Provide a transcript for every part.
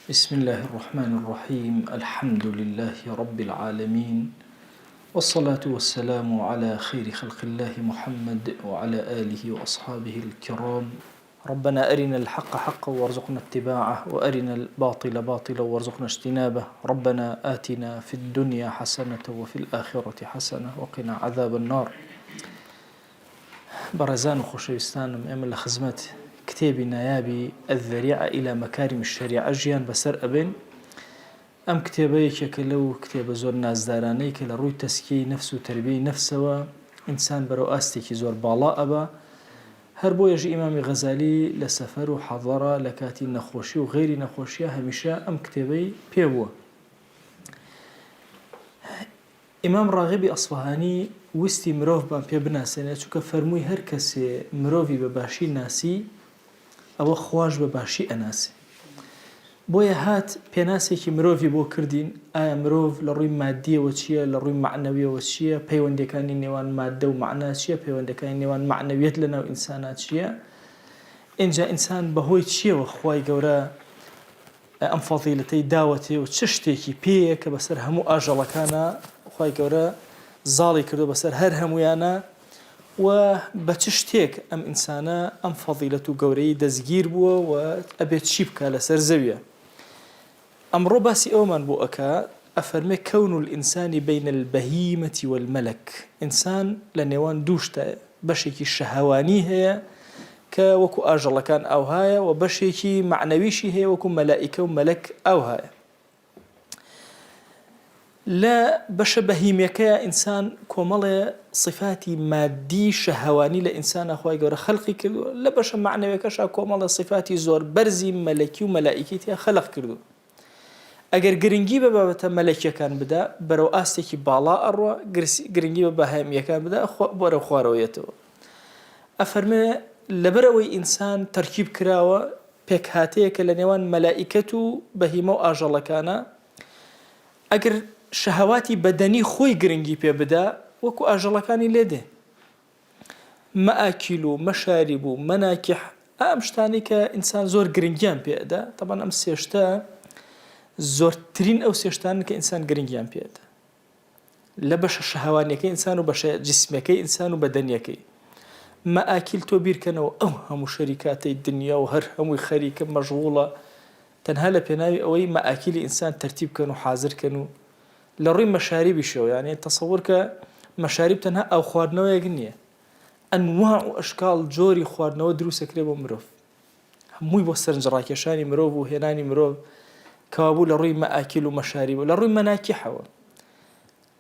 بسم الله الرحمن الرحيم الحمد لله رب العالمين والصلاة والسلام على خير خلق الله محمد وعلى آله وأصحابه الكرام ربنا أرنا الحق حقا وارزقنا اتباعه وأرنا الباطل باطلا وارزقنا اجتنابه ربنا آتنا في الدنيا حسنة وفي الآخرة حسنة وقنا عذاب النار برزان خوشويستانم أمل لخزمت كتابي نيابي الذريعة إلى مكارم الشريعة جيان بسر أبن أم كتابيك لو كتاب زور نازدارانيك لروي تسكي نفس وتربية نفسه وإنسان برو آستيكي زور بالاء أبا هربو يجي إمام غزالي لسفر وحضرة لكاتي نخوشي وغيري نخوشي هميشا أم كتابي بيبوه إمام راغبي أصفهاني وستي مروف بان پێ بناسێنێت چونکە فەرمووی هەر کەسێ مرۆڤی بەباشی ناسی ئەوە خواش بەباشی ئەناسێ بۆیە هات پێناسێکی مرۆڤی بۆ کردین ئایا مرۆڤ لە ڕووی مادیەوە چییە لە ڕووی معنەویەوە چییە پەیوەندەکانی نێوان مادە و معنا چییە پەیوەندەکانی نێوان معنەویەت لەناو ئینسانات چییە ئینجا ئینسان بەهۆی چییەوە خوای گەورە ئەم فەضیلەتەی داوەتێ و چ شتێکی پێیە کە بەسەر هەموو ئاژەڵەکانە خوای گەورە زاڵی کردو بەسەر هەر هەمویانە و بە چ شتێک ئەم ئینسانە ئەم فەضیلەت و گەورەی دەستگیر بووە و ئەبێت چی بکە لەسەر زەویە ئەمڕۆ باسی ئەومان بۆ ئەکا ئەفەرمێ کەون الئینسانی بین البەهیمەة والمەلەک ئینسان لە نێوان دوو شتە بەشێکی شەهەوانی هەیە کە وەکو ئاژەڵەکان ئەو هایە و بەشێکی معنەویشی هەیە وەکو مەلائیکە و مەلەک ئەو هایە لا بەشە بەهیمەکەیە ئینسان کۆمەڵێ صفاتی مادی شەهەوانی لە ئینسانە خوای گەورە خەڵقی کردووە لە بەشە معنەویەکەشا کۆمەڵێ صفاتی زۆر بەرزی مەلەکی و مەلائیکی تیا خەلق کردووە ئەگەر گرنگی بە بابەتە مەلەکیەکان بدا بەرەو ئاستێکی باڵا ئەڕوە گرنگی بە بەهیمەکان بدا بەرەو خوارەوەیەتەوە ئەفەرمێ لەبەرەوەی ئینسان تەرکیب کراوە پێکهاتەیەکە لە نێوان مەلائیکەت و بەهیمە و ئاژەڵەکانە ئەگەر شەهەواتی بەدەنی خۆی گرنگی پێ بدا وەکو ئاژەڵەکانی لێدێ مەئاکیل و مەشاریب و مەناکیح ئەم شتانی کە ئینسان زۆر گرنگیان پێدا تەبەن ئەم سێشتە زۆرترین ئەو سێشتان کە ئینسان گرنگیان پێدا لە بەشە شەهەوانیەکەی ئینسان و بەشە جسمەکەی ئینسان و بەدەنیەکەی مەئاکیل تۆ بیرکەنەوە ئەو هەموو شەریکاتەی دنیا و هەر هەمووی خەریکە مەشغوڵە تەنها لە پێناوی ئەوەی مەئاکیلی ئینسان تەرتیب کەن و حازرکەن و لە ڕووی مەشاریبیشەوە یعنی تەسەوور کە مەشاریب تەنها ئەو خواردنەوەیەک نییە ئەنواع و ئەشکال جۆری خواردنەوە دروستەکرێ بۆ مرۆڤ هەمووی بۆ سەرنجڕاکێشانی مرۆڤ و هێنانی مرۆڤ کەوابوو لە ڕووی مەئاکیل و مەشاریب و لە ڕووی مەناکیحەوە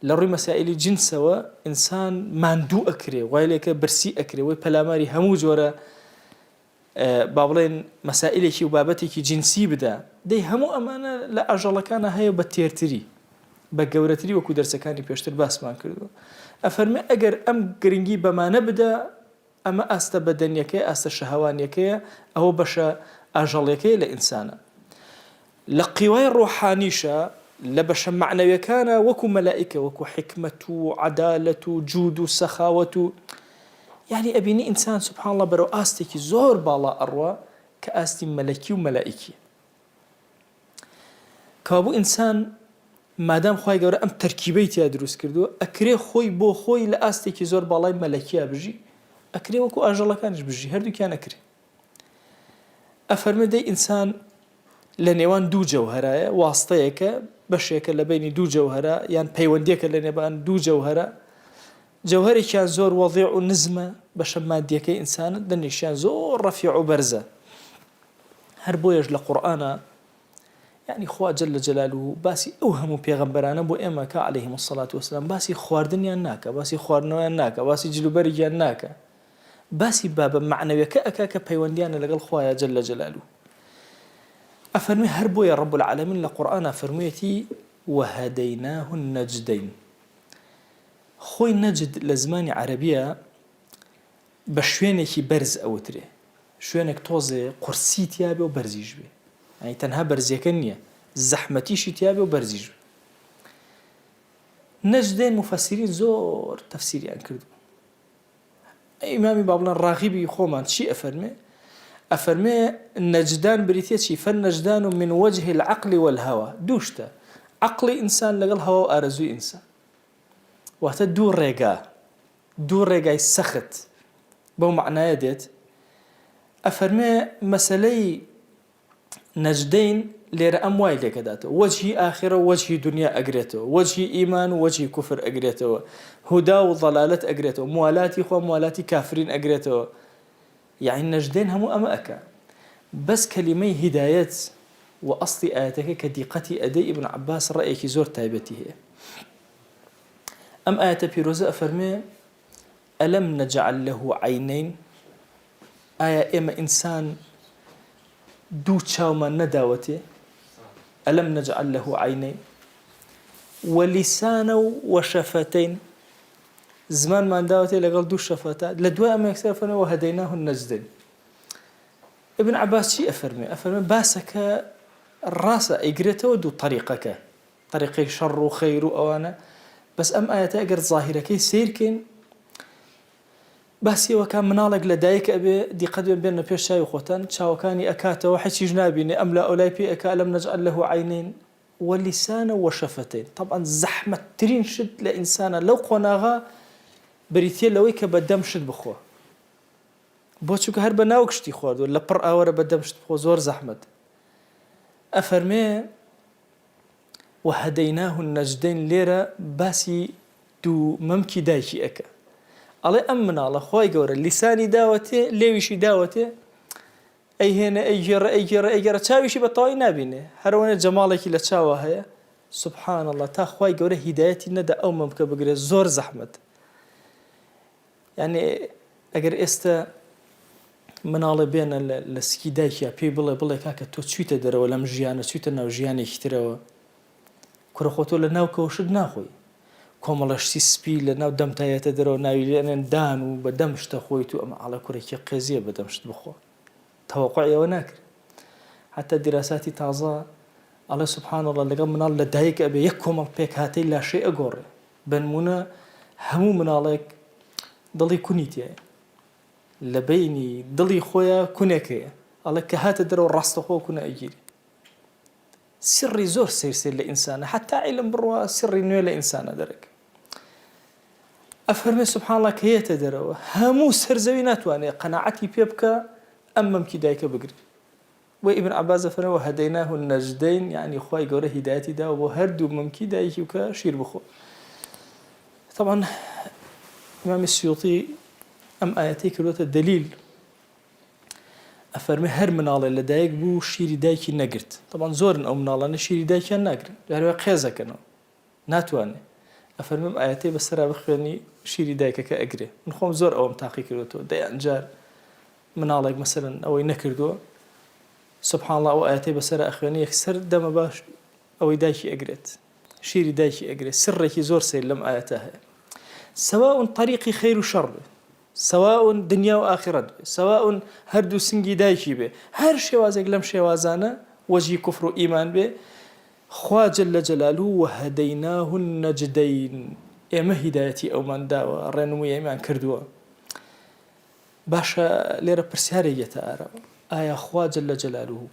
لە ڕووی مەسائیلی جنسەوە ئینسان ماندوو ئەکرێ وای لێکە برسی ئەکرێ وی پەلاماری هەموو جۆرە با بڵێن مەسائیلێکی و بابەتێکی جنسی بدا دەی هەموو ئەمانە لە ئاژەڵەکانە هەیە بە تێرتری بە گەورەتری وەکو دەرسەکانی پێشتر باسمان کردو ئەفەرمێ ئەگەر ئەم گرنگی بەمانە بدا ئەمە ئاستە بەدەنیەکەی ئاستە شەهەوانیەکەیە ئەوە بەشە ئاژەڵیەکەی لە ئینسانە لە قیوای ڕۆحانیشە لە بەشە معنەویەکانە وەکو مەلائیکە وەکو حکمەت و عەدالەت و جود و سەخاوەت و یعنی ئەبینی ئینسان سوبحان الله بەرەو ئاستێکی زۆر باڵا ئەڕوا کە ئاستی مەلەکی و مەلائیکی کەوابوو ئینسان مادام خوای گەورە ئەم تەرکیبەی تیا دروست کردووە ئەکرێ خۆی بۆ خۆی لە ئاستێکی زۆر باڵای مەلەکیە بژی ئەکرێ وەکو ئاژەڵەکانیش بژی هەردووکیان ئەکرێ ئەفەرمێ دەی ئینسان لە نێوان دوو جەوهەرایە واستەیەکە بەشێکە لە بینی دوو جەوهەرە یان پەیوەندیەکە لە نێوان دوو جەوهەرە جەوهەرێکیان زۆر وەضیع و نزمە بەشە مادیەکەی ئینسانە دەنیشیان زۆر ڕەفیع و بەرزە هەر بۆیەش لە قورئانە يعني خوا جل جلاله باسی ئەو هەموو پێغەمبەرانە بۆ ئێمە کە عەلەیهیم الصەلاة وەسەلام باسی خواردنیان ناکە باسی خواردنەوەیان ناکە باسی جلوبەرێکیان ناکە باسی بابە معنەویەکە ئەکا کە پەیوەندیانە لەگەڵ خوایە جل جلاله ئەفەرمێ هەر بۆیە رب العالمین لە قورئانە فەرموویەتی وهەدەیناه النەجدەین خۆی نەجد لە زمانی عەرەبیە بە شوێنێکی بەرز ئەوترێ شوێنێک تۆزێ قورسی تیابێ و بەرزیش بێ يعني تەنها بەرزیەکە نییە زەحمەتیشی تیابێ و بەرزیش نەجدەین مفەسیرین زۆر تەفسیریان کردو ئیمامی با بڵێن ڕاغیبی خۆمان چی ئەفەرمێ أفرمي النجدان بريتيتشي فالنجدان من وجه العقل والهوى دوشتا عقل إنسان لقل هوا وآرزوي إنسان وقتا دو ريقا السخت بو معنى ديت أفرمي مسألي نجدين لير أمواي لك داته وجهي آخرة ووجهي دنيا أقريته وجهي إيمان ووجهي كفر أقريته هدى وضلالة أقريته موالاتي خو موالاتي كافرين أقريته يعني النجدين هم أمأك بس كلمة هداية وأصل آياتك كدقة أدي ابن عباس رأيك زور تايبته أم آيات بيروزة أفرمي ألم نجعل له عينين آية إما إنسان دو تشاوما نداوته ألم نجعل له عينين ولسانا وشفتين زمان ما نداوته لقل دو شفتات لدواء ما يكسرفنا وهديناه النجدين ابن عباس شي أفرمي باسك الراس إقريته ودو طريقك طريقي شر وخير وأوانا بس أم آيات أقر ظاهرك سيركن باسي وكان منالق لدايك أبي دي قدم بيننا بيش شاي وخوتان شاوكاني أكاته وحشي جنابيني أم لا أولاي بي أكا لم نجعل له عينين ولسانا وشفتين طبعا زحمة ترين شد لإنسانا لو قناغا بريتيا لويك بدم شد بخوه بوچوك هر بناوك شتي خوارد ولا بر آوره بدم شد بخوه زور زحمت أفرمي وهديناه النجدين ليرة باسي دو ممكي دايشي أكا الله أمن الله خواي قورا لساني داوته ليوشي داوته أي هنا أي جرى تشاويشي بطاوي نابينه هروانا جمالك لتشاوى هيا سبحان الله تا خواي قورا هدايتي ندا أو ممكن بقري زور زحمت يعني أجر استا مناڵێ بێنە لە سکی دایکیا پێی بڵێ کاکە تۆ چویتە دەرەوە لەم ژیانە چویتە ناو ژیانێکی ترەوە کوڕە خۆ تۆ لە ناوکەوە شت ناخۆی کۆمەڵە شتی سپی لە ناو دەمتایەتە دەرەوە ناوی لێنێن دان و بە دەم شتە خۆیت و ئەمە ئاڵە کوڕێکی قێزیە بە دەم شت بخۆ تەوەقوعی ئەوە ناکرد حتا دیراساتی تازە ئەڵێ سوبحان الله لەگەڵ مناڵ لە دایک ئەبێ یەک کۆمەڵ پێک هاتەی لاشەی ئەگۆڕێ بە نمونە هەموو مناڵێک دڵی کونی تایە لە بینی دڵی خۆیە کونێکەیە ئەڵێ کە هاتە دەرەوە ڕاستەخۆ کونە ئەگیری سری زۆر سێرسێر لە ئینسانە حتا عیلم بڕوە سری نوێ لە ئینسانە دەرەکە ئەفەرمێ سوبحان الله کە هێتە دەرەوە هەموو سەرزەوی ناتوانێت قەناعەتی پێ بکە ئەم مەمکی دایکە بگری بۆی ئیبن عەباس ئەفەرمێ وهەدەیناه النەجدەین یعنی خوای گەورە هیدایەتی داوە بۆ هەردوو مەمکی دایکی بکە شیر بخۆ طبعا ئیمامی سیوطی ئەم ئاەتەی کردوتە دلیل ئەفەرمێ هەر مناڵێ لە دایک بوو شیری دایکی نەگرت طبعا زۆرن ئەو مناڵانە شیری دایکیان ناگرن هەروە قێزەکەنەوە ناتوانێ ئەفەرمێ ئەم ئاەتەی بەسەرا بخوێنی شیری دایکەکە ئەگرێ من خۆم زۆر ئەوەم تاقی کردوتەوە دەیان جار مناڵێک مەسەلەن ئەوەی نەکردووە سبحان الله ئەو ئاەتەی بەسەرا ئەخوێنی یەکسەر دەمە باش ئەوەی دایکی ئەگرێت شیری دایکی ئەگرێت سڕێکی زۆر سەیر لەم ئاەتە هەیە سواء طريقي خير وشر سواء دنيا وآخرة سواء هردو سنجي دايشي به هر شوازك لم شوازانا وجه كفر وإيمان به خوا جل جلاله وهديناه النجدين إما هدايتي أو من داوى رنوي إيمان كردوا باشا ليرا برسياري يتآرى آية خوا جل جلاله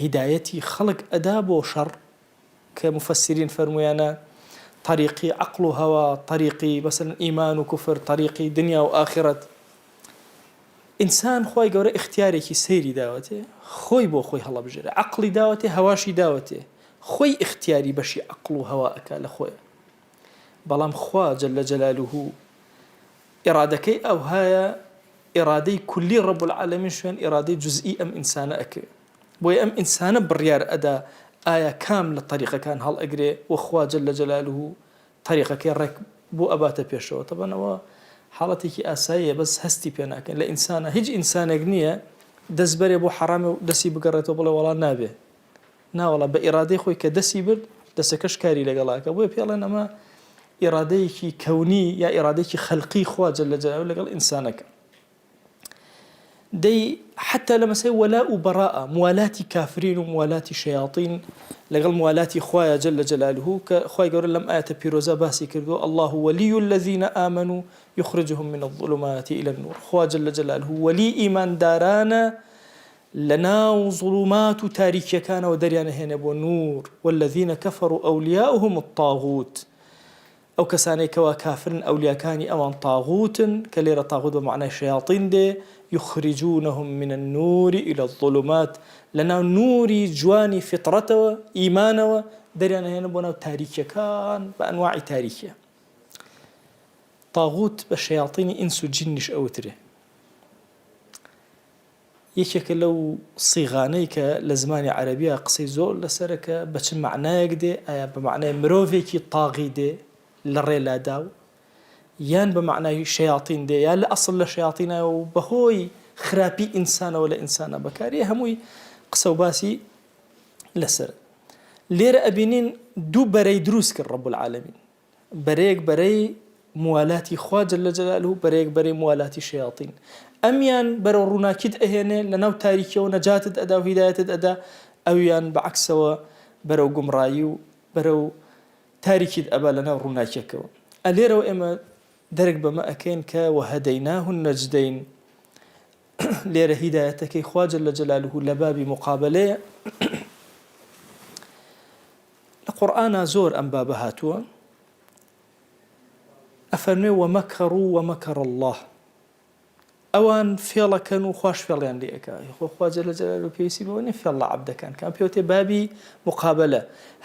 هدايتي خلق أداب وشر كمفسرين فرميانا طريقي عقل وهوى طريقي مثلا إيمان وكفر طريقي دنيا وآخرة إنسان خوي جورا اختياري كي سيري داوته خوي بو خوي هلا بجري عقلي داوته هواشي داوته خوي اختياري بشي عقل وهواك لخوي بلام خوا جل جلاله إرادكي أو هاي إرادي كلي رب العالمين شوين إرادي جزئي أم إنسان أكي بوي أم إنسان بريار أدا آية كاملة طريقة كان هل أجري وخوا جل جلاله طريقة كيرك بو أباته بيشو طبعا هو حالتك أساسية بس هستي بينك لإنسان هج إنسان أغنية دزبري بو حرامي دسي بقرته بلا ولا نابه نا والله بإرادة خوي كدسي برد دسكش كاري لقلاك أبوي بيلا إنما إرادتك كوني يا إرادتك خلقي خوا جل جلاله لقل إنسانك دي حتى لما سي ولاء براءة موالاتي كافرين وموالاتي شياطين لقل موالاتي خوايا جل جلاله خوايا قول لم آية بيروزا باسي كردو الله ولي الذين آمنوا يخرجهم من الظلمات إلى النور خوايا جل جلاله ولي إيمان دارانا لناو ظلمات تاريكيا كان ودريان هنا نور والذين كفروا أولياؤهم الطاغوت أو كساني كوا كافرن أولياء كاني أوان طاغوت كليرة طاغوت بمعنى الشياطين دي يخرجونهم من النور إلى الظلمات لنا نوري جواني فطرته إيمانه دريان هنا بوناو تاريكيا كان بأنواع تاريكيا طاغوت بالشياطين إنس جنش أوتره یەکێکە لەو سیغانەی کە لە زمانی عەرەبیە قسەی زۆر لەسەرەکە بە چ معنایەک دێ ئایا بە معنای مرۆڤێکی تاغی دێ لە ڕێلاداو یان بە معنای شەیاطین دێ یا لە ئەسڵ لە شەیاطینە و بەهۆی خراپی ئینسانەوە لە ئینسانە بەکارێ هەمووی قسە و باسی لەسەر لێرە ئەبینین دوو بەرەی دروست کرد ڕەب العالەمین بەرەیەک بەرەی موالاتی خوا جەل جەلالوه بەرەیەک بەرەی موالاتی شەیاطین ئەمیان بەرەو ڕووناکیت ئەهێنێ لەناو تاریکیەوە نەجاتت ئەدا و هیدایەتت ئەدا ئەویان بەعەکسەوە بەرەو گومڕایی و بەرەو تاریکیت ئەبا لەناو ڕووناکیەکەوە ئەلێرەوە ئێمە دەرک بەمە ئەکەین کە وهەدەیناه النەجدەین لێرە هیدایەتەکەی خوا جەل جەلالوه لە بابی مقابلەیە لە قورئانە زۆر ئەم بابە هاتووە ئەفەرمێ ومەکەڕوا ومەکەڕ الله ئەوان فێڵەکەن و خوش فێڵیان لێ ئەکا خوا جەل جەلالوه پێویستی بەوە نییە فێڵە عەبدەکان کە پێوتێ بابی مقابلە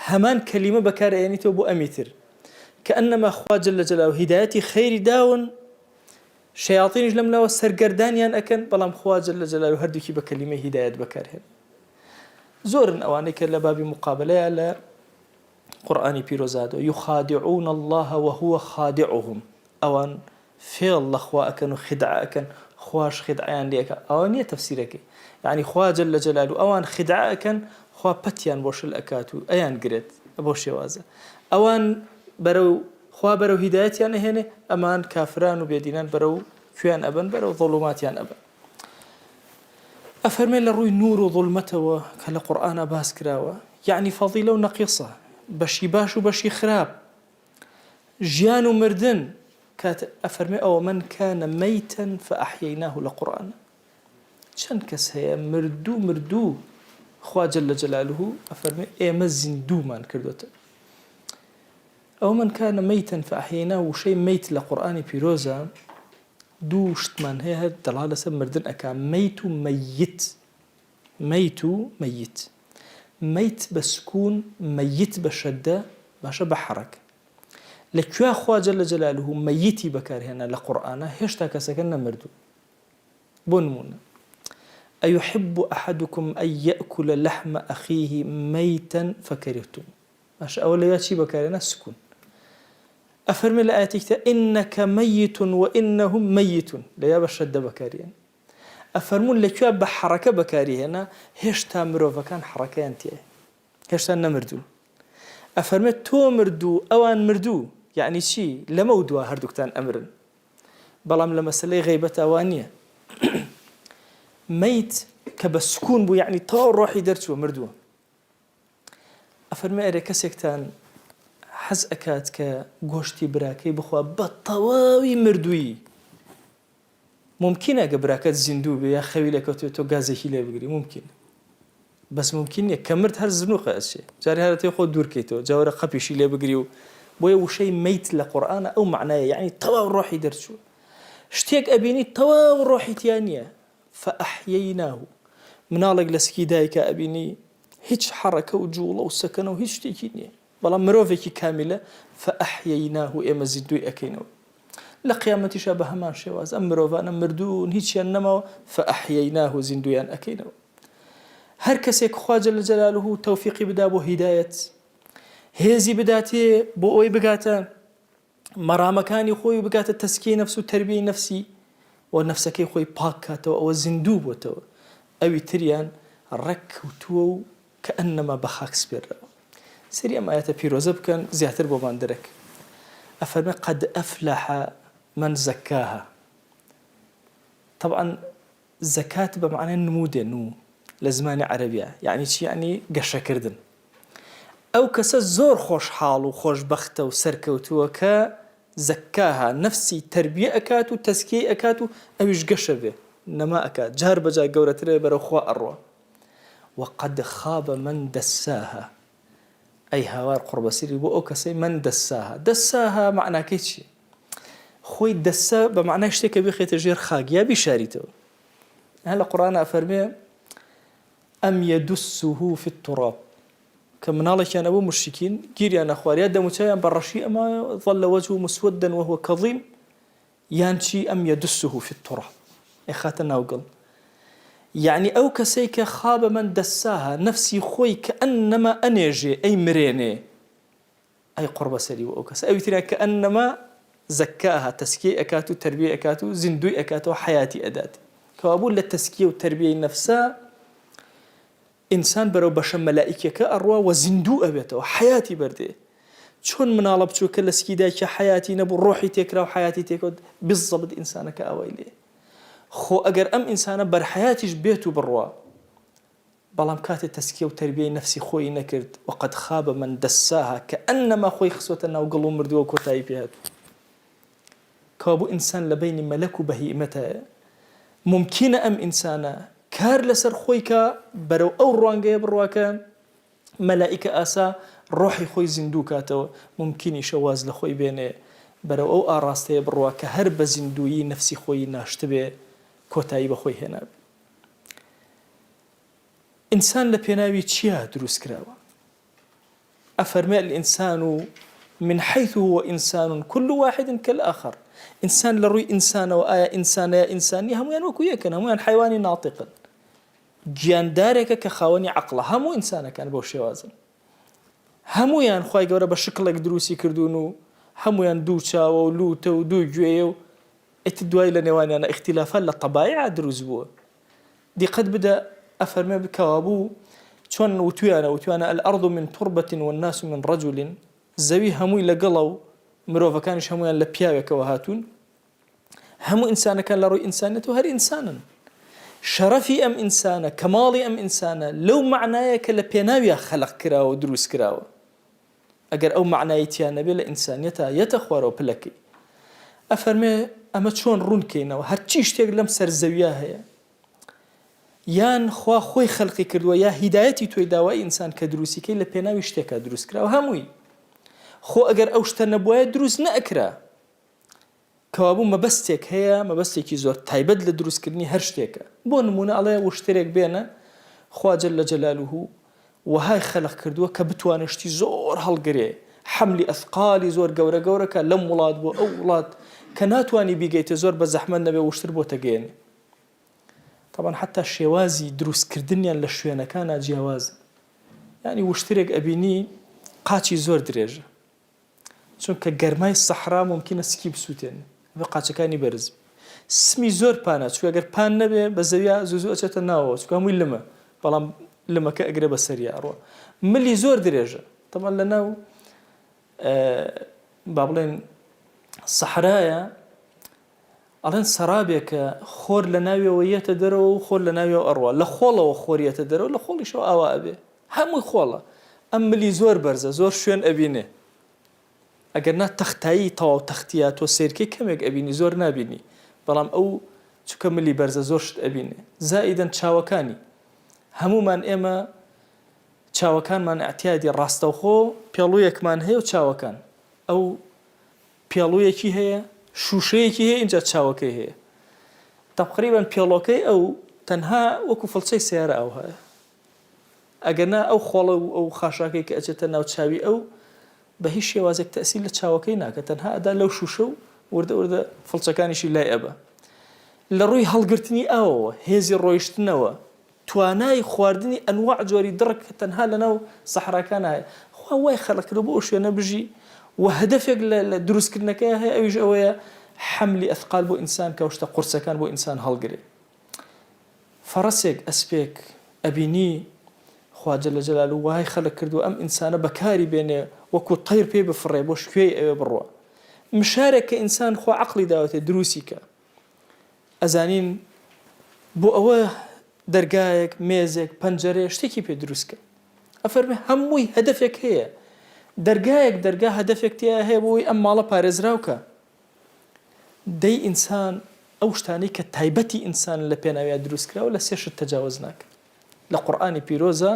هەمان کەلیمە بەکارهێنیتەوە بۆ ئەمیتر كأنما خوا جل جلاله هدايتي خير داون شياطينش لم لو سرگردانيان أكن بلام خوا جل جلاله هردوكي بكلمة هداية بكارهن زور أوانيك لباب مقابلة على قرآني بيروزادو يخادعون الله وهو خادعهم أوان في الله خوا أكن وخدع أكن خواش خدعيان ليك أوانية تفسيرك يعني خوا جل جلاله أوان خدع أكن خوا بتيان بوش الأكاتو أيان قريت بوش وازا أوان برو خوا برو هدايتيان هنا أمان كافران وبيدينان برو كيان أبن برو ظلماتيان أبن أفرمي لروي نور وظلمته كلا قرآن باس كراوة يعني فضيلة ونقيصة بشي باش وبشي خراب جيان ومردن كات أفرمي أو من كان ميتا فأحييناه لقرآن شان كس هي مردو خوا جل جلاله أفرمي مزن دومان كردوته أو من كان ميتا فأحييناه شيء ميت لقرآن بيروزا دوشت من هي الدلالة مردن أكا ميت ميت ميت بسكون ميت بشدة باشا بحرك لكوا خوا جل جلاله ميتي بكار هنا لقرآن هشتا كسكن مردو بنمون أيحب أحدكم أن يأكل لحم أخيه ميتا فكرهتم ماشا أولياتي بكار هنا سكون أفرمي لآياتك إنك ميت وإنهم ميت ليا بشد بكاريان أفرمون لكوا بحركة بكاري هنا هشتا مروفا كان حركة أنتي هشتا نمردو أفرمي تو مردو أوان مردو يعني شي لمودوا هردوكتان أمرن بلام لما سلي غيبة أوانية ميت كبسكون بو يعني طور روحي درتو مردو أفرمي أري كسيكتان حز أكاد كغوشتي براكي بخوا بطواوي مردوي ممكن براكات زندوبي يا خويلك تو غازي لي بغري ممكن بس ممكن كمرت هر زنوخ الشيء جاري هذا تاخذ دور كيتو جاورا قبيشي لي بغري بويا وشي ميت لقرآن او معناه يعني طواو روحي درتو اشتيك ابيني طواو روحي تيانيه فاحييناه منالق لسكيدايك ابيني هيج حركه وجوله وسكنه وهيج تيكيني بلا مروفيكي كاملة فأحييناه إما زدوي أكينو لقيامة شابه ما شواز أمروفانا مردون هيتش ينمو فأحييناه زندويان أكينو هر كسيك خوا جل جلاله توفيقي بدا بو هداية هيزي بداتي بو أوي بقاتا مرامكاني خوي بقاتا تسكي نفسه تربية نفسي ونفسكي خوي باكاتو أو زندوب وتو أوي تريان رك وتو كأنما بخاك سبير سريع ما يتبيروز بكن زياتر بوبان درك أفرمي قد أفلح من زكاها طبعا زكاة بمعنى النمود نو لزمان عربية يعني شي يعني قشة كردن أو كسا زور خوش حال وخوش بخته وسركه وتوكا زكاها نفسي تربية أكاتو تزكية أكاتو أويش قشة به نما أكا جار بجا قورتري برخوا أروى وقد خاب من دساها أي هوار قرب سيري بو أوكسي من دساها معنى كيتشي خوي دسا بمعنى اشتكى بخي تجير خاق يا بشاريته هلا قرآن أفرمي أم يدسه في التراب كمنالك كان أبو مشركين جيري أنا أخواري يد متايا بالرشي أما ظل وجهه مسودا وهو كظيم يانشي أم يدسه في التراب إخاتنا وقل يعني أو كسيك خاب من دساها نفسي خوي كأنما أنيجي أي مريني أي قرب سري وأوكس أو ترى كأنما زكاها تسكية أكاتو تربية أكاتو زندوي أكاتو حياتي أداتي كوابول للتسكية والتربية نفسها إنسان برو بشم ملائكة أروى وزندو أبيته حياتي برده شون منالب شو كل سكيداك حياتي نبو روحي تكره وحياتي تكود بالضبط إنسانك أويلي خو أجر أم إنسان بر حياتيش بيتو بروا بلام كات التسكية وتربية نفسي خوي نكرد وقد خاب من دساها كأنما خوي خسوتنا وقلو مردو وكوتاي بيهات كابو إنسان لبين ملك بهيمته ممكن أم إنسانا كار لسر خويكا برو أو روانجا برواكا ملائكة آسا روحي خوي زندوكاتو ممكن يشواز لخوي بينه برو أو آراسته برواكا هرب زندوي نفسي خوي ناشتبه كوتاي بخوي هنا إنسان لبيناوي تشيا دروس كراوة أفرمي الإنسان من حيث هو إنسان كل واحد كالآخر إنسان لروي إنسان وآية إنسان يا إنساني هم ينوكو يكن هم ين حيواني ناطقا جياندارك كخواني عقله هم إنسان كان بوشي وازن هم ين خواهي قورا بشكلك دروسي كردونو هم ين دو شاو ولوتو ودو جويو اتدواي لنواني أنا اختلافا للطبائع دروس بو دي قد بدأ أفرمي بكوابو شون وتوانا الأرض من تربة والناس من رجل زوي هموي لقلو مروفا كانش هموي لبياوي كوهاتون همو إنسان كان لروي إنسانته هر إنسانا شرفي أم إنسانا كمالي أم إنسانا لو معنايا كالبيناوي خلق كراو دروس كراو أجر أو معنايتيا نبي لإنسانيتا يتخوارو بلكي أفرمي أما شون رونكينا وهرتشيش تيق لم سر زوياها يان خوا خوي خلقي كردوا يا هدايتي توي داوي إنسان كدروسي كي لبيناوي اشتكا دروس كراو هموي خو أجر أوشت نبوي دروس نأكرا كوابو مبستك هي مبستك يزور تايبد لدروس كرني هرشتك بون نمونه عليه واشترك بينا خوا جل جلاله وهاي خلق كردوا كبتوانشتي زور هالقري حمل أثقالي زور قورة كلم ولاد بو أو ولاد كناتواني بيجيت زور بزحمة نبي واشتر بو تجيني طبعا حتى الشوازي دروس كردنيا للشوينة كان جواز يعني واشترك أبيني قاتشي زور درجة چونکە گەرمای الصحراء ممکنە سکی بسووتێن بە قاچەکانی بەرز سمی زۆر پانە چونکە ئەگەر پان نەبێ بە زەویا زوو ئەچێتە ناوەوە چونکە هەمووی لمە بەڵام لمەکە ئەگرێ بە سەریا ئەڕۆ ملی زۆر درێژە طبعا لەناو با بڵێن سەحرایە ئەڵێن سەرابێکە خۆر لە ناویەوە یەتە دەرەوە و خۆر لە ناویەوە ئەڕوە لە خۆڵەوە خۆریەتە دەرەوە لە خۆڵیشەوە ئاوا ئەبێ هەمووی خۆڵە ئەم ملی زۆر بەرزە زۆر شوێن ئەبینێ ئەگەر نا تەختایی تەواو تەختیە تۆ سیرکەی کەمێک ئەبینی زۆر نابینی بەڵام ئەو چونکە ملی بەرزە زۆر شت ئەبینێ زائیدەن چاوەکانی هەمومان ئێمە چاوەکانمان ئەعتیادی ڕاستەوخۆ پێڵوویەکمان هەیە و چاوەکان ئەو پێڵوویەکی هەیە شوشەیەکی هەیە اینجا چاوەکەی هەیە تقریبا پێڵۆکەی ئەو تەنها وەکو فڵچەی سیارە ئەو هەیە ئەگەرنا ئەو خۆڵە و ئەو خاشاکەی کە ئەچێتە ناو چاوی ئەو بە هیچ شێوازێک تەسیل لە چاوەکەی ناکە تەنها ئەدا لەو شوشە و وردە فڵچەکانیشی لای ئەبە لە ڕووی هەڵگرتنی ئەوەوە هێزی ڕۆیشتنەوە توانای خواردنی ئەنواع جۆری دڕک تەنها لەناو سەحراکان هەیە خوا وای خەڵقکردو بۆ ئەو شوێنە بژی و هەدەفێک لە دروستکردنەکەی هەیە ئەویش ئەوەیە حملی ئەثقال بۆ ئینسان کە شتە قورسەکان بۆ ئینسان هەڵگرێ فەڕەسێک ئەسپێک ئەبینی خوا جل جلاله وای خەڵق کردو ئەم ئینسانە بەکاری بێنێ وەکو تەیر پێ بفڕێ بۆ شکوێی ئەوێ بڕوە مشارێک کە ئینسان خوا عەقڵی داوەتێ دروستی کە ئەزانین بۆ ئەوە دەرگایەک مێزێک پەنجەرەیە شتێکی پێ دروستکە ئەفەرمێ هەمووی هەدەفێک هەیە دەرگا هەدەفێک تیا هەیە بۆی ئەم ماڵە پارێزراوکە دەی ئینسان ئەو شتانەی کە تایبەتی ئینسان لە پێناویان دروستکراوە لە سێشت تەجاوز ناکە. لە قورئانی پیرۆزە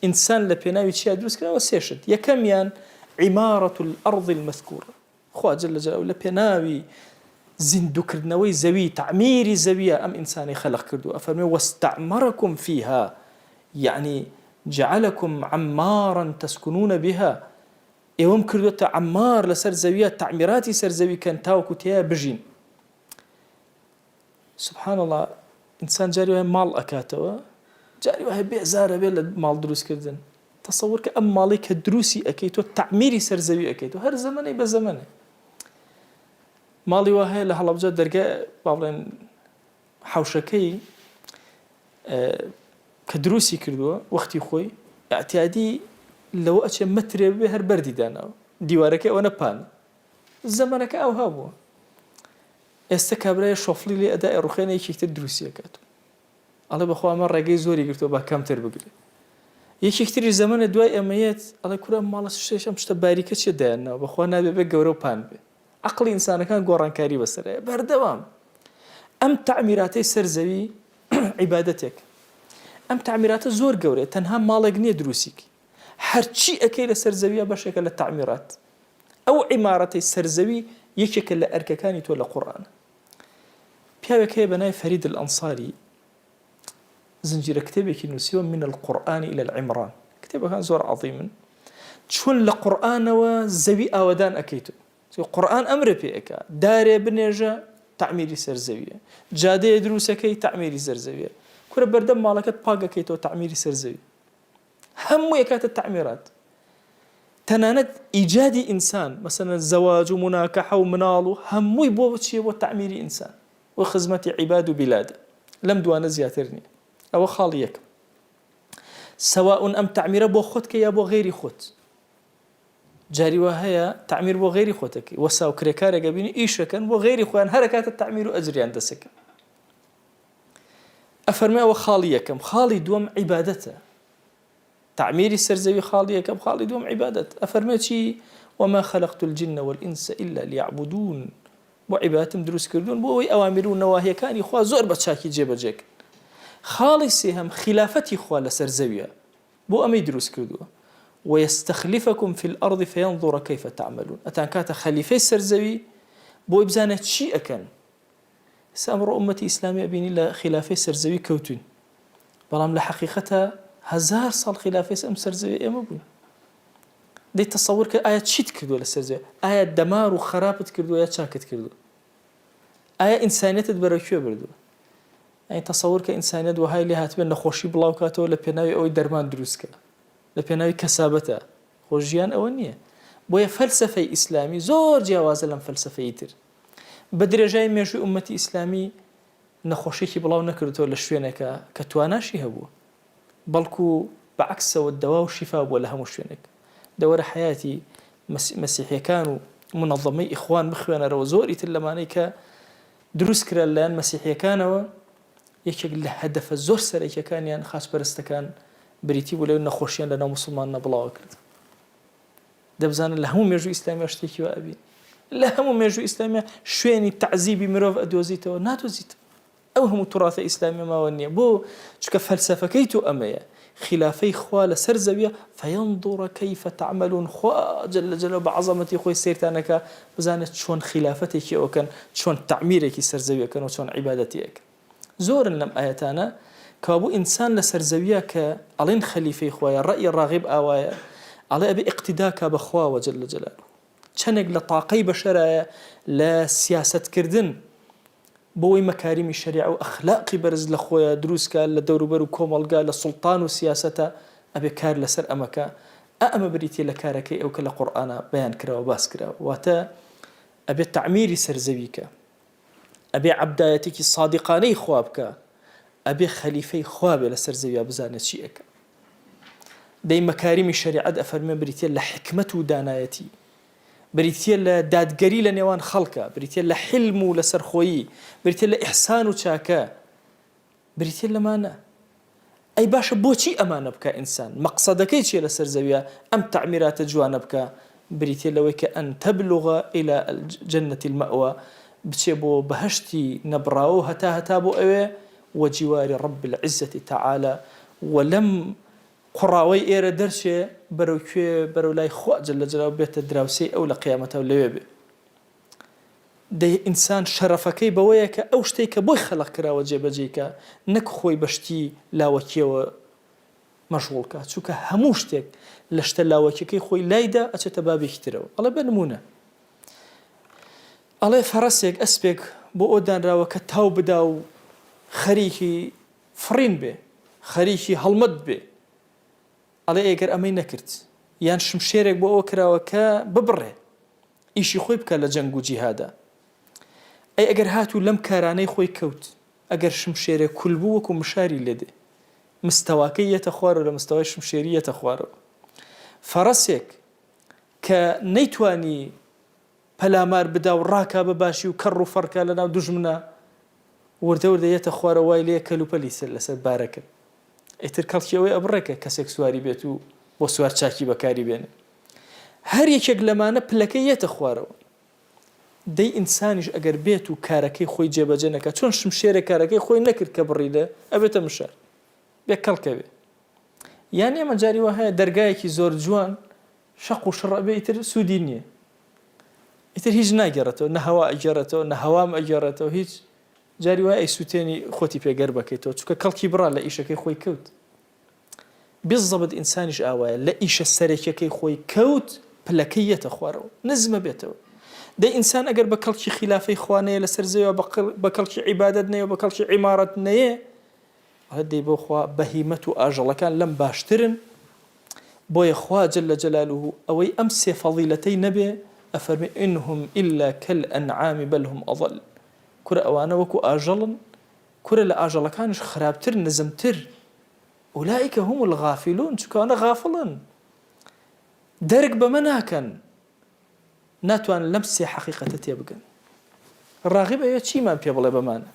ئینسان لە پێناوی چیا دروستکراوە؟ سێشت. یەکەمیان عیمارەة الأرض المەذکورە، خوا جەل جەلالوهو لە پێناوی زیندوکردنەوەی زەوی، تعمیری زەویە ئەم ئینسانی خەلق کردووە. ئەفەرمێ وەستەعمەرەکم فیها، یعنی جعلكم عمارا تسكنون بها، ئێوەم کردوتە عمار لەسەر زەویە، تعمیراتی سەر زەوی کەن تاوەکو تێیە بژین. سبحان الله، ئینسان جاری وایە ماڵ ئەکاتەوە، جاری وایە بێزارە بێ لە ماڵ دروستکردن. تەسەوور کە ئەم ماڵی کە دروستی ئەکەیتەوە، تعمیری سەر زەوی ئەکەیتەوە، هەر زەمانەی بە زەمانێ. ماڵی وا هەیە لە هەڵەبجە دەرگای با بڵێن حەوشەکەی کە دروستی کردووە وەختی خۆی، ئەعتیادی لەوە ئەچێ مەترێ بێ هەر بەردی داناوە، دیوارەکەی ئەوە نەپان، زەمانەکە ئەوها بووە. ئێستا کابرایە شۆفڵی لێ ئەدا ڕوخێنە یەکێکتر دروستی ئەکاتەوە، ئەڵێ بەخوا ئەمە ڕێگەی زۆری گرتووە با کەمتر بگرێ. یەکێکتری زەمانە دوای ئەمەیەت ئەڵێ کورە ماڵە شتێش ئەم شتە باریکە چێ دایانەوە، بەخوا نابێ بێ گەورە و پان بێ. عەقڵی ئینسانەکان گۆڕانکاری بەسەرەیە بەردەوام. ئەم تعمیراتەی سەر زەوی عیبادەتێک، ئەم تعمیراتە زۆر گەورەیە، تەنها ماڵێک نییە دروستیکی، هەرچی ئەکەی لە سەر زەویە بەشێکە لە تعمیرات. ئەو عیمارەتەی سەر زەوی یەکێکە لە ئەرکەکانی تۆ لە قورئانە. پیاوێک هەیە بە ناوی فەرید الئەنساری، زنجیرە کتێبێکی نووسیوە من القورئان إلى العمران، کتێبەکان زۆر عەظیمن. چۆن لە قورئانەوە زەوی ئاوەدان ئەکەیتەوە. قورئان ئەمرە پێ ئەکا دارێ بنێژە، تعمیری سەر زەویە، جادەیە دروستەکەی، تعمیری سەر زەویە، کورە بەردەم ماڵەکەت پاکەکەیتەوە، تعمیری سەر زەوی، هەموو یەکاتە تعمیرات. تەنانەت ئیجادی ئینسان، مەسەلەن زەواج و مناکەحە و مناڵ و هەمووی بۆ چییە؟ بۆ تعمیری ئینسان و خزمەتی عیباد و بیلادە. لەم دوانە زیاتر نییە. ئەوە خاڵی یەکەم. سەواء ئەم تعمیرە بۆ خۆت کە یا بۆ غەیری خۆت. جاری وا هەیە تعمیر بۆ غەیری خۆتەکەی، وەسا و کرێکارێکە بینی ئیشەکەن بۆ غەیری خۆیان، هەر کاتە تعمیر و ئەجریان دەسەکە. ئەفەرمێ ئەوە خاڵی یەکەم. خاڵی دووەم عیبادەتە. تعمیری سەر زەوی خاڵی یەکەم، خاڵی دووەم عیبادەت. ئەفەرمێ چی؟ وما خلقت الجن والإنس إلا ليعبدون، بۆ عیبادەتم دروست کردوون، بۆ ئەوەی ئەوامر و نەواهیەکانی خوا زۆر بە چاکی جێبەجێکن. خاڵی سێهەم خلافەتی خوا لەسەر زەویە، بۆ ئەمەی دروست کردووە. ويستخلفكم في الأرض فينظر كيف تعملون، ئەتان کاتە خەلیفەی سەر زەوی بۆی بزانێت چی ئەکەن. ئەمڕۆ ئومەتی ئیسلامی ئەبینی لە خلافەی سەر زەوی کەوتوین، بەڵام لە حەقیقەتە 1000 ساڵ خلافەی ئەم سەر زەوی ئێمە بووین. دەی تەسەوور کە ئایا چیت کردووە لە سەر زەوی؟ ئایا دەمار و خراپت کردووە یا چاکت کردووە؟ ئایا ئینسانیەتت بەرەوکوێ بردووە؟ ئەی تەسەوور کە ئینسانیەت وهای لێ هاتبێت نەخۆشی بڵاو کاتەوە لە پێناوی ئەوەی دەرمان دروستکە، لە پێناوی کەسابەتە. خۆشیان ئەوە نییە. بۆیە فەلسەفەی ئیسلامی زۆر جیاوازە لەم فەلسەفەی تر. بە درێژای مێژووی ئومەتی ئیسلامی نەخۆشیێکی بڵاو نەکردەوە لە شوێنێکە کە تواناشی هەبووە، بەڵکو بەعکسەوە دەوا و شیفا بووە لە هەموو شوێنێک. دەوەرە حیاتی مەسیحیەکان و منەظەمەی ئیخوان بخوێنەرەوە، زۆری تر لەمانەی کە دروست کرا لەلایەن مەسیحیەکانەوە، یەکێک لە هەدەفە زۆر سەرەکیەکانیان خاچپەرستەکان بریتی بوو لەوێ نەخۆشیان لەناو موسڵمانە بڵاو کرد. دەبزانن لە هەموو مێژووی ئیسلامیە شتێکی وا ئەبین، لە هەموو مێژووی ئیسلامیە شوێنی تەعزیبی مرۆڤ ئەدۆزیتەوە، ناتۆزیتەوە. ئەو هەموو توڕاتە ئیسلامی ماوە نییە. بۆ چونکە فەلسەفەکەی تۆ ئەمەیە، خلافەی خوا لەسەر زەویە، فەینظر کەیف تعملون، خوا جەل جەلالوهو بە عەزەمەتی خۆی سیرتانەکە بزانێت چۆن خلافەتێکی ئەوکەن، چۆن تعمیرێکی سەر زەویەکەن و چۆن عیبادەتی ئەکەن. زۆرن لەم ئاەتانە کەوابوو ئینسان لەسەر زەویە کە ئەڵێن خەلیفەی خوایە، ڕەئی ڕاغب ئاوایە، ئەڵێ ئەبێ ئیقتیداکە بە خواوە جەل جەلالوهو. چەندێک لە تاقەی بەشەرایە لە سیاسەتکردن بۆی مەکاریمی شەریعە و ئەخلاقی بەرز لە خۆیە دروستکە، لە دەوروبەر و کۆمەڵگا، لە سوڵتان و سیاسەتە، ئەبێ کار لەسەر ئەمەکە. ئەمە بریتە لە کارەکەی ئەو کە لە قورئانە بەیان کراوە، باس کراوە. واتە ئەبێ تعمیری سەر زەویکە، ئەبێ عەبدایەتێکی صادقانەی خوا بکە، ئەبێ خەلیفەی خوا بێ لەسەر زەویە بزانێت چی ئەکە. دەی مەکاریمی شەریعەت ئەفەرمێ بریتە لە حکمەت و دانایەتی، بریتە لە دادگەری لە نێوان خەڵکە، بریتە لە حلم و لە سەرخۆیی، بریتە لە ئیحسان و چاکە، بریتە لەمانە. ئەی باشە بۆچی ئەمانە بکە ئینسان؟ مەقسەدەکەی چیە لەسەر زەویە ئەم تعمیراتە جوانە بکە؟ بریتە لەوەی کە ئەن تەبلوغە ئیلا جەنەتی المەئوە، بچێ بۆ بەهەشتی نەبڕاوە هەتا بۆ ئەوێ وەجیواری رب العزة تعالى وەلەم قڕاوەی ئێرە دەرچێ بەرەو کوێ بەرەو لای خوا جەل جەلاوە بێتە دراوسەی ئەو لە قیامەتەوە لەوێ بێ دەی ئینسان شەرەفەکەی بەوەیە کە ئەو شتێک کە بۆی خەڵق کراوە جێبەجێکە نەک خۆی بەشتی لاوەکیەوە مەشغوڵکە چونکە هەموو شتێک لە شتە لاوەکیەکەی خۆی لایدا ئەچێتە بابێکی ترەوە ئەڵێ بە نمونە ئەڵێ فەرەسێک ئەسپێک بۆ ئەو دانراوە کە تاو بدا و خەریکی فڕین بێ خەریکی هەڵمەت بێ ئەڵێ ئێگەر ئەمەی نەکرد یان شمشێرێک بۆ ئەوە کراوە کە ببڕێ ئیشی خۆی بکە لە جەنگ و جیهادا ئەی ئەگەر هاتوو لەم کارانەی خۆی کەوت ئەگەر شمشێرێک کول بوو وەکو مشاری لێدێ مستەواکەی یەتە خوارەوە لە مستەوای شمشێری یەتە خوارەوە فەرەسێک کە نەیتوانی پەلامار بدا و ڕاکا بە باشی و کەڕ و فەڕکا لەناو دوژمنە وردە یەتە خوارە وای لێ کەلوپەلی سەر لەسەر بارەکە ئیتر کەڵکیەوەی ئەبڕێکە کەسێک سواری بێت و بۆ سوار چاکی بەکاری بێنێ هەر یەکێک لەمانە پلەکەی یەتە خوارەوە دەی ئینسانیش ئەگەر بێت و کارەکەی خۆی جێبەجێ نەکات چۆن شمشێرە کارەکەی خۆی نەکرد کە بڕیدە ئەبێتە مشار بێ کەڵکەوێ یان ئێمە جاری وا هەیە دەرگایەکی زۆر جوان شەق و شڕە بێ ئیتر سوودی نییە ئیتر هیچ ناگەڕێتەوە نە هەوا ئەگەڕێتەوە نە هەوام ئەگەڕێتەوە هیچ جاری وای ئەی سووتێنی خۆتی پێگەر بکەیتەوە چونکە کەڵکی بڕا لە ئیشەکەی خۆی کەوت بالضبط ئینسانیش ئاوایە لە ئیشە سەرێکەکەی خۆی کەوت پلەکەی یەتە خوارەوە نزمە بێتەوە دەی ئینسان ئەگەر بە کەڵکی خلافەی خوانەیە لەسەر زەویە بە کەڵکی عیبادەت نەیە بە کەڵکی عیمارەت نەیە هەدەی بۆ خوا بەهیمەت و ئاژەڵەکان لەم باشترن بۆیە خوا جل جلاله ئەوەی ئەم سێ فەضیلەتەی نەبێ ئەفەرمی ئینهم ئیلا کەلئەنعام بەل هم ئەضەل کورە ئەوانە وەکو ئاژەڵن کورە لە ئاژەڵەکانش خراپتر نزمتر ئولائیکە هم الغافلون چونکە ئەوانە غافڵن دەرک بەمە ناکەن ناتوانن لەم سێ حەقیقەتە تێبگەن ڕاغب ئەوێ چیمان پێ بڵێ بەمانە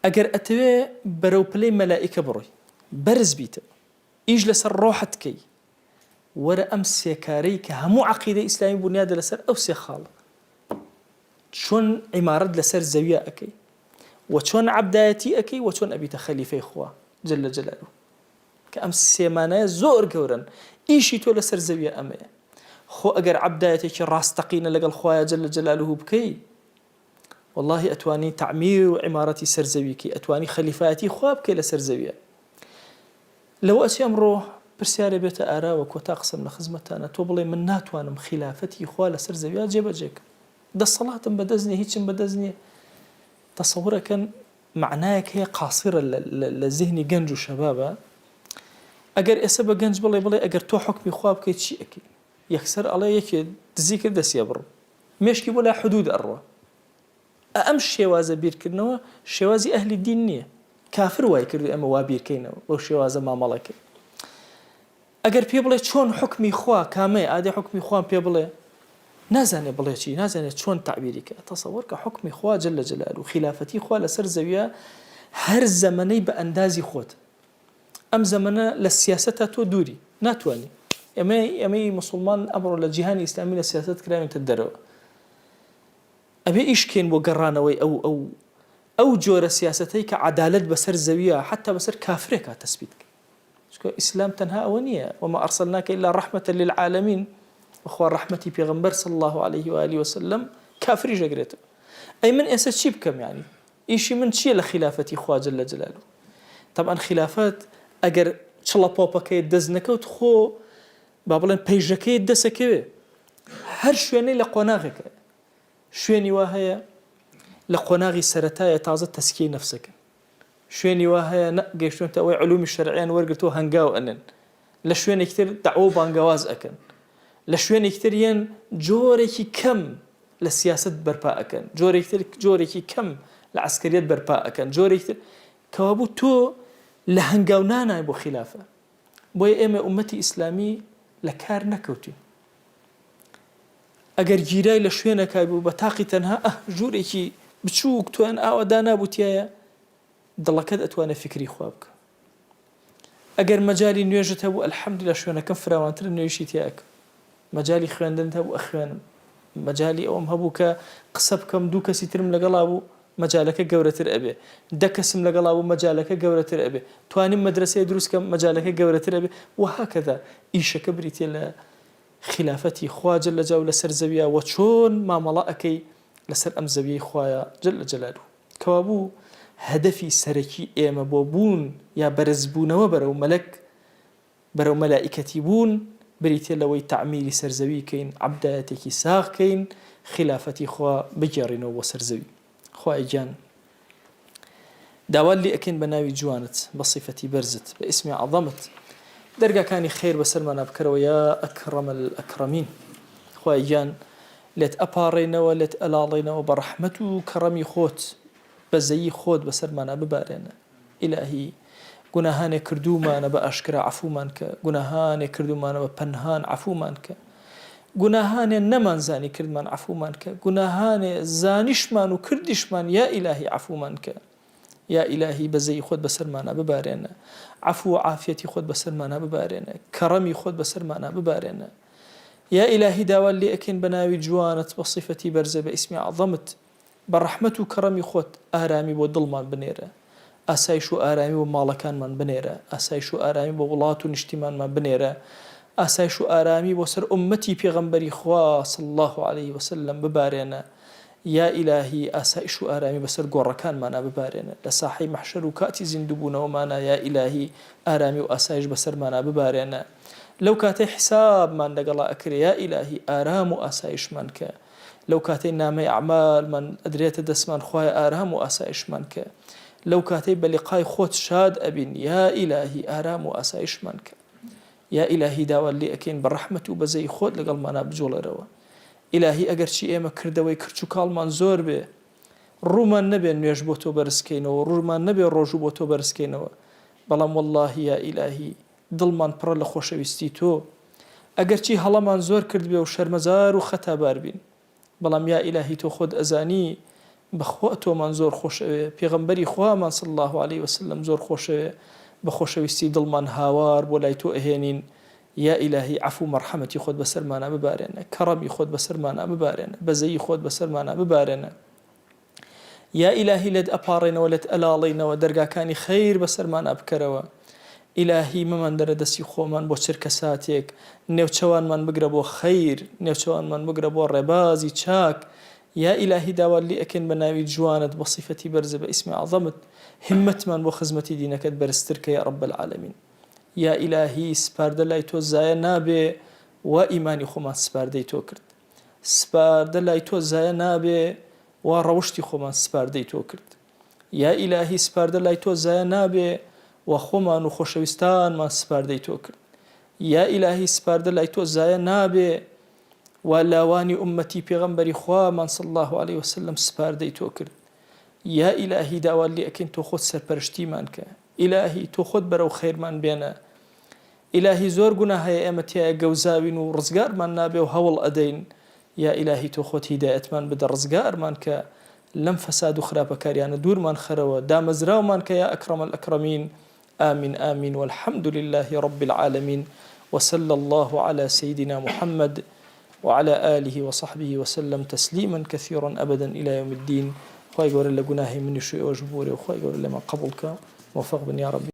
ئەگەر ئەتەوێ بەرەو پلەی مەلائیکە بڕۆی بەرز بیتە ئیش لەسەر ڕۆحت کەی وەرە ئەم سێکارەی کە هەموو عەقیدەی ئیسلامی بنیادە لەسەر ئەو سێ خاڵە چۆن عیمارەت لەسەر زەویە ئەەکەی و چۆن عەبدایەتی ئەەکەی و چۆن ئەبیتە خەلیفەی خوا جل جلاله کە ئەم سێمانەیە زۆر گەورن ئیشی تۆ لەسەر زەویە ئەمەیە خۆ ئەگەر عەبدایەتێکی ڕاستەقینە لەگەڵ خوایە جل جلاله بکەی والله ئەتوانی تعمیر و عیمارەتی سەرزەویکی ئەتوانی خەلیفایەتی خوا بکەی لەسەر زەویە لەوە ئەچی ئەمڕۆ پرسیارە بێتە ئاراوە کۆتا قسم لە خزمەتانە تۆ بڵێ من ناتوانم خلافەتی خوا لەسەر زەویە جێبەجێکم دەسەڵاتم بەدەست نییە هیچم بەدەست نییە تەسەوورەکەن معنایەک هەیە قاسیرە لە ذهنی گەنج و شەبابە ئەگەر ئێستا بە گەنج بڵێ ئەگەر تۆ حکمی خوا بکەیت چی ئەکەی یەکسەر ئەڵێ یەکێ دزی کرد دەسیە بڕ مێشکی بۆ لای حدود ئەڕوە ئەم شێوازە بیرکردنەوە شێوازی ئەهلی دین نییە کافر وای کردو ئەمە وا بیرکەینەوە بەو شێوازە مامەڵەکەی ئەگەر پێ بڵێ چۆن حکمی خوا کامەیە ئادەی حکمی خوان پێ بڵێ نازانێ بڵێ چی نازانێت چۆن تعبیری کە تەسەوەر کە حکمی خوا جل جلاله و خلافەتی خوا لەسەر زەویە هەر زەمەنەی بە ئەندازی خۆت ئەم زەمەنە لە سیاسەتە تۆ دووری ناتوانانی ئەمەی مسلمان ئەمڕۆ لە جیهانی ئیسلامی لە سیاسەت کراوێتە دەرەوە ئەبێ ئیشکێن بۆ گەڕانەوەی ئەو جۆرە سیاسەتەی کە عەدالەت بەسەر زەویە حتا بەسەر کافرێکا تەسبیت کرد چونکە ئیسلام تەنها ئەوە نییە وما ئەرسەلناکە إلا رحمة للعالمين وخوا ڕەحمەتی پێغەمبەر صلی الله عليه وآله وسلم کافری ژەگرێتەوە ئەی من ئێستا چی بکەم یعنی ئیشی من چییە لە خلافەتی خوا جل جلاله طبعا خلافەت ئەگەر چڵەپۆپەکەی دەست نەکەوت خۆ با بڵێن پەیژەکەی دەسەکەوێ هەر شوێنەی لە قۆناغێکە شوێنی وا هەیە لە قۆناغی سەرەتایە تازە تەسکیەی نەفسەکە شوێنی وا هەیە گەیشتونتە ئەوەی علومی شەرعیان وەرگرتەوە هەنگاو ئەنن لە شوێنێکی تر دەعوە و بانگەواز ئەکەن لە شوێنێکی تر یەن جۆرێکی کەم لە سیاست بەرپا ئەکەن جۆرێکی کەم لە عسکەریەت بەرپا ئەکەن جۆرێکی تر کەوابوو تۆ لە هەنگاو نانای بۆ خلافە بۆیە ئێمە ئومەتی ئیسلامی لە کار نەکەوتین ئەگەر گیرای لە شوێنەکای بوو بە تاقی تەنها ژوورێکی بچووک توان ئاوەدا نابوتیایە دڵەکەت ئەتوانە فکری خوا بکە ئەگەر مەجای نوێژت هەبوو ئەلحەمدولیلا شوێنەکەم فراوانتر نوێژی تیاکە مەجای خوێندن هەبوو ئەخوێنم مەجای ئەوم هەبوو کە قسە بکەم دوو کەسی ترم لەگەڵا بوو مەجالەکە گەورەتر ئەبێ دە کەسم لەگەڵا بوو مەجالەکە گەورەتر ئەبێ توانیم مەدرسەیە دروستکە مەجالەکە گەورەتر ئەبێ وهەکەدا ئیشەکە بریتێ لە خلافەتی خوا جل جلاله لەسەر زەویە و چۆن مامەڵە ئەەکەی لەسەر ئەم زەویەی خوایە جل جلاله کەوا بوو هەدەفی سەرەکی ئێمە بۆ بوون یا بەرزبوونەوە بەرەو مەلەک بەرەو مەلائیکەتی بوون بریتێ لەوەی تەعمیری سەرزەوی کەین عەبدایەتێکی ساغکەین خلافەتی خوا بگێڕینەوە بۆ سەرزەوی خوای گیان داوا لێ ئەکەین بە ناوی جوانت بە صیفەتی بەرزت بە ئیسمی عەظەمت دەرگاکانی خێر بەسەرمانە بکەرەوە یا ئەکرەم الئەکرەمین خوای گیان لێت ئەپاڕێنەوە لێت ئەلاڵێنەوە بە ڕەحمەت و کەڕەمی خۆت بەزەیی خۆت بەسەرمانە ببارێنە ئیلاهی گوناهانێک کردومانە بە ئاشکرا عەفومان کە گوناهانێک کردومانە بە پەنهان عەفومان کە گوناهانێ نەمانزانی کردمان عەفومان کە گوناهانێ زانیشمان و کردیشمان یا ئیلاهی عەفومان کە یا ئیلاهی بەزەیی خۆت بەسەرمانە ببارێنە عەفو و عافیەتی خۆت بەسەرمانە ببارێنە کەڕەمی خۆت بەسەرمانە ببارێنە یا ئیلاهی داوا لێ ئەکەین بە ناوی جوانت بە صیفەتی بەرزە بە ئیسمی عەظەمت بە ڕەحمەت و کەڕەمی خۆت ئارامی بۆ دڵمان بنێرە ئاسایش و ئارامی بۆ ماڵەکانمان بنێرە ئاسایش و ئارامی بۆ وڵات و نیشتیمانمان بنێرە ئاسایش و ئارامی بۆ سەر ئوممەتی پێغەمبەری خوا صلی الله عليه وسلم ببارێنە یا ئیلاهی ئاسایش و ئارامی بەسەر گۆڕەکانمانە ببارێنە لە ساحەی مەحشەر و کاتی زیندووبوونەوەمانە یا ئیلاهی ئارامی و ئاسایش بەسەرمانە ببارێنە لەو کاتەی حسابمان لەگەڵا ئەکرێ یا ئیلاهی ئارام و ئاسایشمان کە لەو کاتەی نامەی ئەعمالمان ئەدرێتە دەستمان خوایە ئارام و ئاسایشمان کە لەو کاتەی بە لیقای خۆت شاد ئەبین یا ئیلاهی ئارام و ئاسایشمان کە یا ئیلاهی داوا لێ ئەکەین بە ڕەحمەت و بەزەی خۆت لەگەڵمانە بجۆڵێرەوە ئیلاهی ئەگەرچی ئێمە کردەوەی کرچ و کاڵمان زۆر بێ ڕوومان نەبێ نوێژ بۆ تۆ بەرزکەینەوە ڕوومان نەبێ ڕۆژوو بۆ تۆ بەرزکەینەوە بەڵام وەڵڵاهی یا ئیلاهی دڵمان پڕە لە خۆشەویستی تۆ ئەگەرچی هەڵەمان زۆر کرد بێ و شەرمەزار و خەتابار بین بەڵام یا ئیلاهی تۆ خۆت ئەزانی بەخوا تۆمان زۆر خۆشەوێ پێغەمبەری خوامان صلی الله عليه وسلم زۆر خۆشەوێ بە خۆشەویستی دڵمان هاوار بۆ لای تۆ ئەهێنین یا ئیلاهی عەفو و مەرحەمەتی خۆت بەسەرمانە ببارێنە کەڕەمی خۆت بەسەرمانە ببارێنە بەزەیی خۆت بەسەرمانە ببارێنە یا ئیلاهی لێت ئەپاڕێنەوە لێت ئەلاڵێنەوە دەرگاکانی خەیر بەسەرمانە بکەرەوە ئیلاهی مەمان دەرە دەستی خۆمان بۆ چرکە ساتێک نێوچەوانمان بگرە بۆ خەیر نێوچەوانمان بگرە بۆ ڕێبازی چاک یا ئیلاهی داوا لێ ئەکەین بە ناوی جوانت بە صیفەتی بەرزە بە ئیسمی عەظەمت همتمان بۆ خزمەتی دینەکەت بەرزتر کە یا رب العالمین یا ئیلاهی سپاردە لای تۆ زایە نابێ و ئیمانی خۆمان سپاردەی تۆ کرد سپاردە لای تۆ زایە نابێ و ڕەوشتی خۆمان سپاردەی تۆ کرد یا ئیلاهی سپاردە لای تۆ زایە نابێ و خۆمان و خۆشەویستانمان سپاردەی تۆ کرد یا ئیلاهی سپاردە لای تۆ زایە نابێ و لاوانی ئومەتی پێغەمبەری خوامان صلی الله عليه وسلم سپاردەی تۆ کرد یا ئیلاهی داوا لێ ئەکەین تۆ خۆت سەرپەرشتیمان کە ئیلاهی تۆ خۆت بەرەو خێرمان بێنە ئیلاهی زۆر گوناه هەیە ئێمە تایە گەوزاوین و ڕزگارمان نابێ و هەوڵ ئەدەین یا ئیلاهی تۆ خۆت هیدایەتمان بدە ڕزگارمان کە لەم فەساد و خراپەکاریانە دوورمان خەرەوە دامەزراومان کە یا ئەکرەم الئەکرەمین آمين آمين والحمد لله رب العالمين وصلى الله على سيدنا محمد وعلى آله وصحبه وسلم تسليما كثيرا أبدا إلى يوم الدين خواهي قول الله قناهي من يشوء وجبوري وخواهي قول الله ما قبلك وفق بن يا ربي